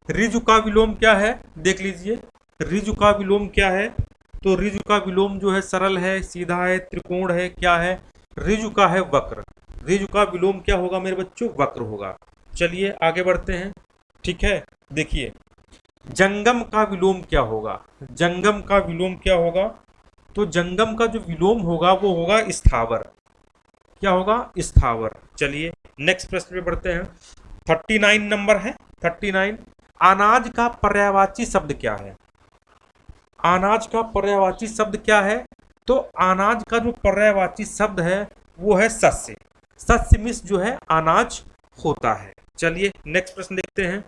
ऋजु का विलोम क्या है, देख लीजिए। ऋजु का विलोम क्या है, तो ऋजु का विलोम जो है सरल है, सीधा है, त्रिकोण है, क्या है, ऋजु का है वक्र। ऋजु का विलोम क्या होगा मेरे बच्चों, वक्र होगा। चलिए आगे बढ़ते हैं, ठीक है, देखिए। जंगम का विलोम क्या होगा, जंगम का विलोम क्या होगा, तो जंगम का जो विलोम होगा वो होगा स्थावर, क्या होगा, स्थावर। चलिए नेक्स्ट प्रश्न पे बढ़ते हैं, 39 नंबर है, 39। अनाज का पर्यायवाची शब्द क्या है, अनाज का पर्यायवाची शब्द क्या है, तो अनाज का जो पर्यायवाची शब्द है वो है शस्य, शस्य मिश्र जो है अनाज होता है। चलिए नेक्स्ट प्रश्न देखते हैं,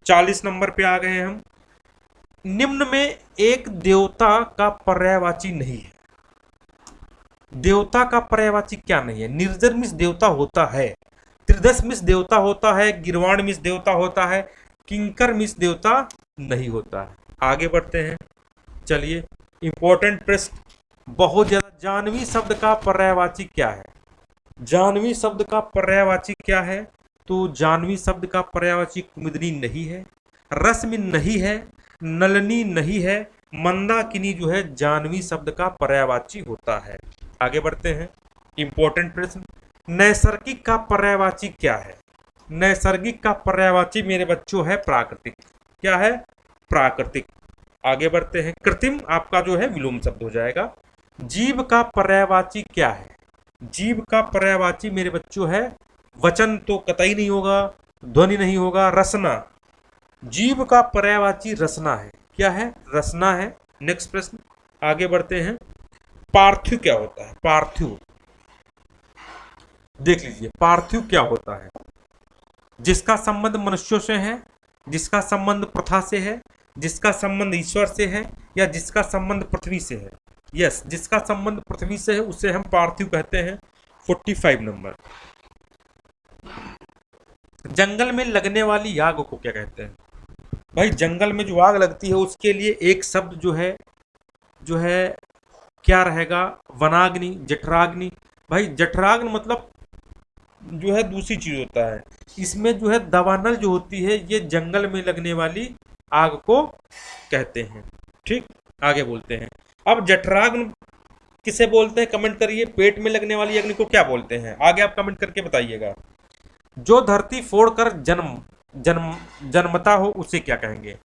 40 नंबर पे आ गए हैं हम। निम्न में एक देवता का पर्यायवाची नहीं है, देवता का पर्यायवाची क्या नहीं है, निर्जर मिश्र देवता होता है, त्रिदश मिश्र देवता होता है, गिरवाण मिश्र देवता होता है, किंकर मिश्र देवता नहीं होता है। आगे बढ़ते हैं, चलिए इंपॉर्टेंट प्रश्न, बहुत ज्यादा। जानवी शब्द का पर्यायवाची क्या है, जानवी शब्द का पर्यायवाची क्या है, तो जानवी शब्द का पर्यायवाची कुमुदिनी नहीं है, रश्मि नहीं है, नलनी नहीं है, मंदाकिनी जो है जानवी शब्द का पर्यायवाची होता है। आगे बढ़ते हैं, इंपॉर्टेंट प्रश्न। नैसर्गिक का पर्यायवाची क्या है, नैसर्गिक का पर्यायवाची मेरे बच्चों है प्राकृतिक, क्या है, प्राकृतिक। आगे बढ़ते हैं, कृत्रिम आपका जो है विलोम शब्द हो जाएगा। जीव का पर्यायवाची क्या है, जीव का पर्यायवाची मेरे बच्चों है, वचन तो कतई नहीं होगा, ध्वनि नहीं होगा, रसना। जीव का पर्यायवाची रसना है, क्या है? रसना है। नेक्स्ट प्रश्न, आगे बढ़ते हैं। पार्थिव क्या होता है? पार्थिव देख लीजिए, पार्थिव क्या होता है? जिसका संबंध मनुष्यों से है, जिसका संबंध प्रथा से है, जिसका संबंध ईश्वर से है, या जिसका संबंध पृथ्वी से है। यस, जिसका संबंध पृथ्वी से है उसे हम पार्थिव कहते हैं। 45 नंबर, जंगल में लगने वाली आग को क्या कहते हैं? भाई जंगल में जो आग लगती है उसके लिए एक शब्द जो है क्या रहेगा? वनाग्नि, जठराग्नि। भाई जठराग्नि मतलब जो है दूसरी चीज होता है। इसमें जो है दावानल जो होती है ये जंगल में लगने वाली आग को कहते हैं। ठीक, आगे बोलते हैं। अब जठराग्नि किसे बोलते हैं कमेंट करिए। पेट में लगने वाली अग्नि को क्या बोलते हैं? आगे आप कमेंट करके बताइएगा। जो धरती फोड़कर जन्म जन्म जन्मता हो उसे क्या कहेंगे?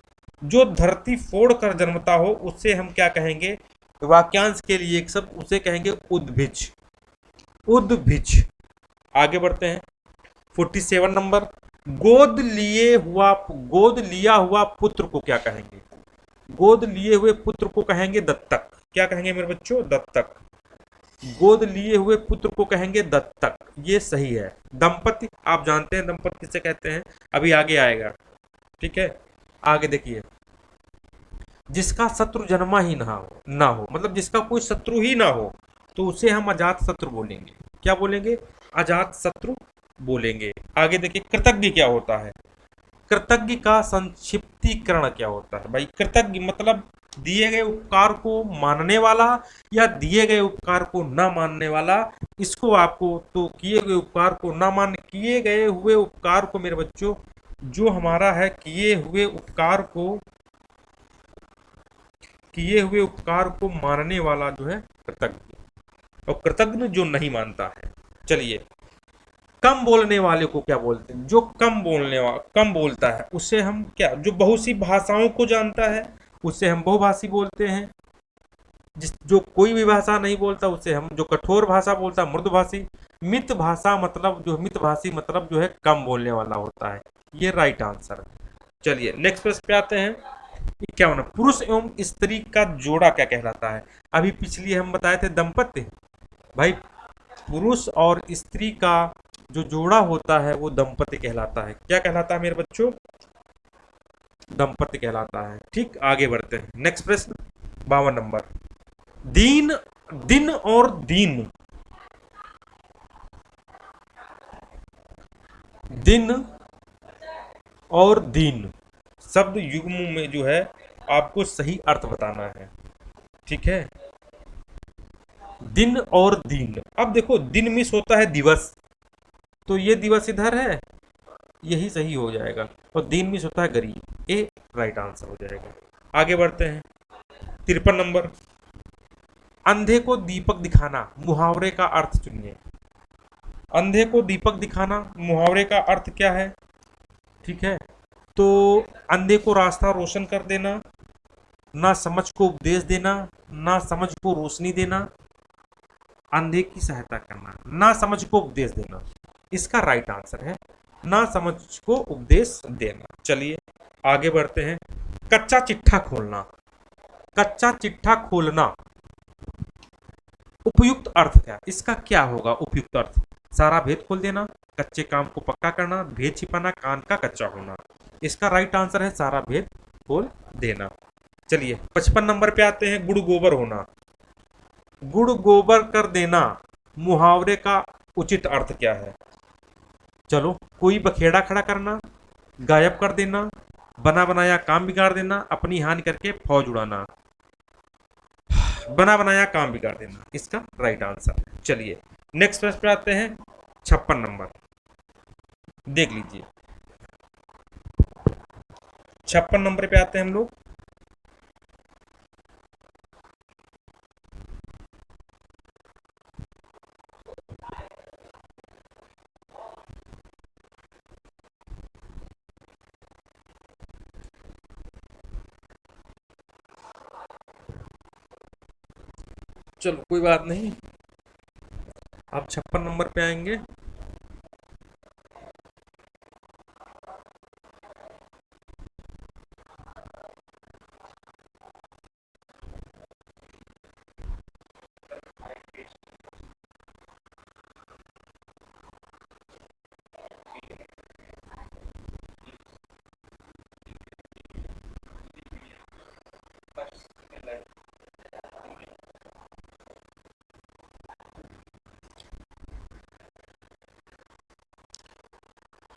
जो धरती फोड़कर जन्मता हो उससे हम क्या कहेंगे? वाक्यांश के लिए एक शब्द, उसे कहेंगे उद्भिज। उद्भिज। आगे बढ़ते हैं। 47 नंबर, गोद लिया हुआ पुत्र को क्या कहेंगे? गोद लिए हुए पुत्र को कहेंगे दत्तक। क्या कहेंगे मेरे बच्चों? दत्तक। गोद लिए हुए पुत्र को कहेंगे दत्तक, ये सही है। दंपति, आप जानते हैं दंपति किसे कहते हैं, अभी आगे आएगा। ठीक है, आगे देखिए। जिसका शत्रु जन्मा ही ना हो, मतलब जिसका कोई शत्रु ही ना हो तो उसे हम अजात शत्रु बोलेंगे। क्या बोलेंगे? अजात शत्रु बोलेंगे। आगे देखिए, कृतज्ञ क्या होता है? कृतज्ञ का संक्षिप्तीकरण क्या होता है? भाई कृतज्ञ मतलब दिए गए उपकार को मानने वाला या दिए गए उपकार को ना मानने वाला। इसको आपको तो किए गए उपकार को ना मान, किए गए हुए उपकार को मेरे बच्चों, जो हमारा है किए हुए उपकार को मानने वाला जो है कृतज्ञ, और कृतज्ञ जो नहीं मानता है। चलिए, कम बोलने वाले को क्या बोलते हैं? जो कम बोलता है उसे हम क्या, जो बहुत सी भाषाओं को जानता है उसे हम बहुभाषी बोलते हैं। जो कोई भी भाषा नहीं बोलता उसे हम, जो कठोर भाषा बोलता है, मृदुभाषी। मितभाषी मतलब जो है कम बोलने वाला होता है। ये राइट आंसर है। चलिए नेक्स्ट प्रश्न पे आते हैं। 51, पुरुष एवं स्त्री का जोड़ा क्या कहलाता है? अभी पिछली हम बताए थे दंपत्ति। भाई पुरुष और स्त्री का जो जोड़ा होता है वो दंपत्ति कहलाता है। क्या कहलाता है मेरे बच्चों? दंपत्ति कहलाता है। ठीक, आगे बढ़ते हैं। नेक्स्ट प्रश्न 52 नंबर, दीन दिन और दीन, दिन और दीन शब्द युग्म में जो है आपको सही अर्थ बताना है। ठीक है, दिन और दीन। अब देखो, दिन मिस होता है दिवस, तो ये दिवस इधर है, यही सही हो जाएगा। और दीन मिस होता है गरीब, ए राइट आंसर हो जाएगा। आगे बढ़ते हैं। 53 नंबर, अंधे को दीपक दिखाना, मुहावरे का अर्थ चुनिए। अंधे को दीपक दिखाना, मुहावरे का अर्थ क्या है? ठीक है, तो अंधे को रास्ता रोशन कर देना, ना समझ को उपदेश देना, ना समझ को रोशनी देना, अंधे की सहायता करना, ना समझ को उपदेश देना। इसका राइट आंसर है ना समझ को उपदेश देना। चलिए आगे बढ़ते हैं। कच्चा चिट्ठा खोलना, कच्चा चिट्ठा खोलना, उपयुक्त अर्थ क्या? इसका क्या होगा उपयुक्त अर्थ? सारा भेद खोल देना, कच्चे काम को पक्का करना, भेद छिपाना, कान का कच्चा होना। इसका राइट आंसर है सारा भेद खोल देना। चलिए 55 नंबर पे आते हैं। गुड़ गोबर होना, गुड़ गोबर कर देना, मुहावरे का उचित अर्थ क्या है? चलो, कोई बखेड़ा खड़ा करना, गायब कर देना, बना बनाया काम बिगाड़ देना, अपनी हानि करके फौज उड़ाना। बना बनाया काम बिगाड़ देना इसका राइट आंसर है। चलिए नेक्स्ट प्रश्न पे आते हैं। 56 नंबर देख लीजिए। 56 नंबर पे आते हैं हम लोग। चलो कोई बात नहीं, आप 56 नंबर पे आएंगे।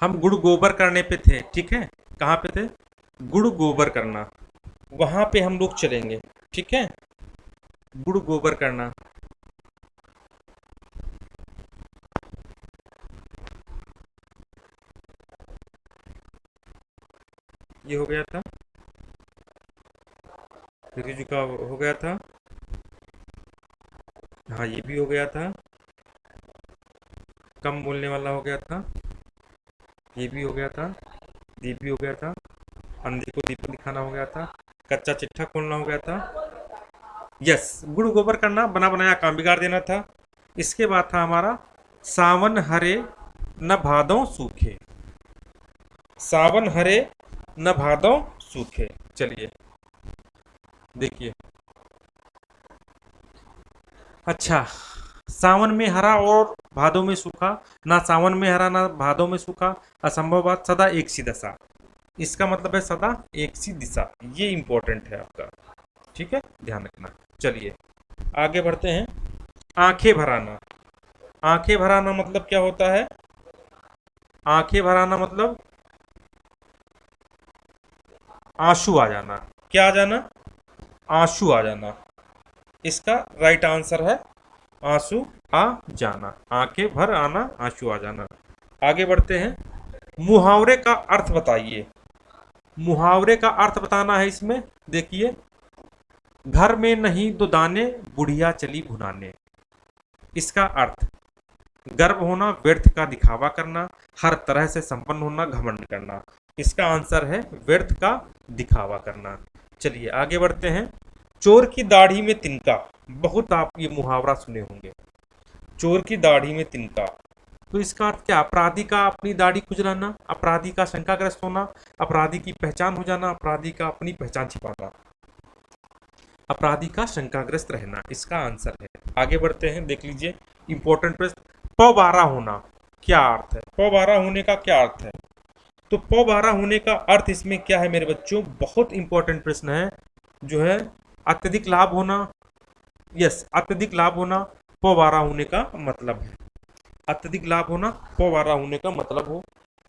हम गुड़ गोबर करने पे थे, ठीक है। कहाँ पे थे? गुड़ गोबर करना, वहां पे हम लोग चलेंगे, ठीक है। गुड़ गोबर करना, ये हो गया था। रिजु का हो गया था, हाँ ये भी हो गया था। कम बोलने वाला हो गया था, ये भी हो गया था। ये भी हो गया था। अंधे को दीपक दिखाना हो गया था। कच्चा चिट्ठा खोलना हो गया था। यस, गुड़ गोबर करना, बना बनाया काम बिगाड़ देना था। इसके बाद था हमारा सावन हरे न भादों सूखे। सावन हरे न भादों सूखे। चलिए देखिए, अच्छा, सावन में हरा और भादों में सूखा, ना सावन में हरा ना भादों में सूखा, असंभव बात, सदा एक सी दशा। इसका मतलब है सदा एक सी दिशा। ये इंपॉर्टेंट है आपका, ठीक है, ध्यान रखना। चलिए आगे बढ़ते हैं। आंखें भराना, आंखें भराना मतलब क्या होता है? आंखें भराना मतलब आंसू आ जाना। क्या आ जाना? आंसू आ जाना। इसका राइट आंसर है आंसू आ जाना। आंखें भर आना, आंसू आ जाना। आगे बढ़ते हैं। मुहावरे का अर्थ बताइए। मुहावरे का अर्थ बताना है इसमें। देखिए, घर में नहीं दो दाने, बुढ़िया चली भुनाने। इसका अर्थ, गर्व होना, व्यर्थ का दिखावा करना, हर तरह से संपन्न होना, घमंड करना। इसका आंसर है व्यर्थ का दिखावा करना। चलिए आगे बढ़ते हैं। चोर की दाढ़ी में तिनका, बहुत आप ये मुहावरा सुने होंगे। चोर की दाढ़ी में तिनका, तो इसका अर्थ क्या? अपराधी का अपनी दाढ़ी खुजलाना, अपराधी का शंकाग्रस्त होना, अपराधी की पहचान हो जाना, अपराधी का अपनी पहचान छिपाना, अपराधी का शंकाग्रस्त रहना। इसका आंसर है। आगे बढ़ते हैं, देख लीजिए इंपॉर्टेंट प्रश्न। पबारा होना क्या अर्थ है? पबारा होने का क्या अर्थ है? तो पबारा होने का अर्थ इसमें क्या है मेरे बच्चों? बहुत इंपॉर्टेंट प्रश्न है, जो है अत्यधिक लाभ होना। यस, अत्यधिक लाभ होना पबारा होने का मतलब है। अत्यधिक लाभ होना पबारा होने का मतलब हो।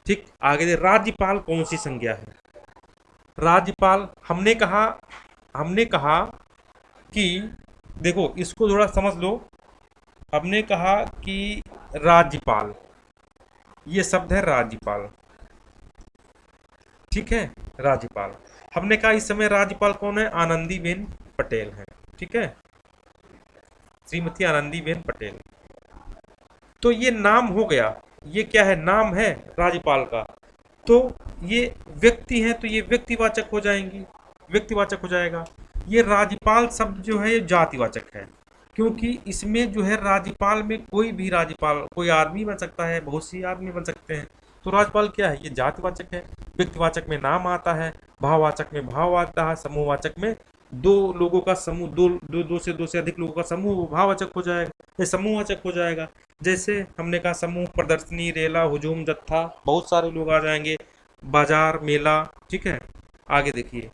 ठीक, आगे राज्यपाल कौन सी संज्ञा है? राज्यपाल, हमने कहा कि देखो इसको थोड़ा समझ लो। हमने कहा कि राज्यपाल, ये शब्द है राज्यपाल, ठीक है, राज्यपाल। हमने कहा इस समय राज्यपाल कौन है? आनंदीबेन पटेल है, ठीक है, श्रीमती आनंदीबेन पटेल। तो ये नाम हो गया, ये क्या है? नाम है राज्यपाल का। तो ये व्यक्ति है, तो ये व्यक्तिवाचक हो जाएंगी, व्यक्तिवाचक हो जाएगा। ये राज्यपाल शब्द जो है ये जातिवाचक है, क्योंकि इसमें जो है राज्यपाल में कोई भी राज्यपाल, कोई आदमी बन सकता है, बहुत सी आदमी बन सकते हैं। तो राज्यपाल क्या है? ये जातिवाचक है। व्यक्तिवाचक में नाम आता है, भाववाचक में भाव आता है, समूहवाचक में दो लोगों का समूह, दो से अधिक लोगों का समूह भाववाचक हो जाएगा, ये समूहवाचक हो जाएगा। जैसे हमने कहा समूह, प्रदर्शनी, रेला, हुजूम, जत्था, बहुत सारे लोग आ जाएंगे, बाजार, मेला, ठीक है। आगे देखिए,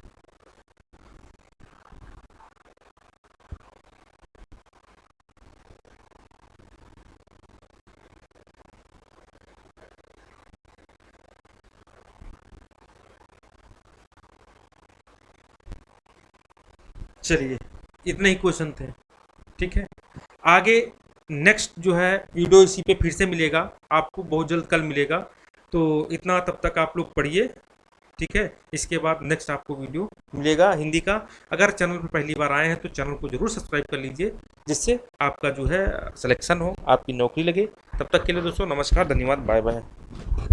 चलिए इतने ही क्वेश्चन थे, ठीक है। आगे नेक्स्ट जो है वीडियो इसी पे फिर से मिलेगा आपको, बहुत जल्द कल मिलेगा। तो इतना तब तक आप लोग पढ़िए, ठीक है। इसके बाद नेक्स्ट आपको वीडियो मिलेगा हिंदी का। अगर चैनल पर पहली बार आए हैं तो चैनल को जरूर सब्सक्राइब कर लीजिए, जिससे आपका जो है सिलेक्शन हो, आपकी नौकरी लगे। तब तक के लिए दोस्तों नमस्कार, धन्यवाद, बाय बाय।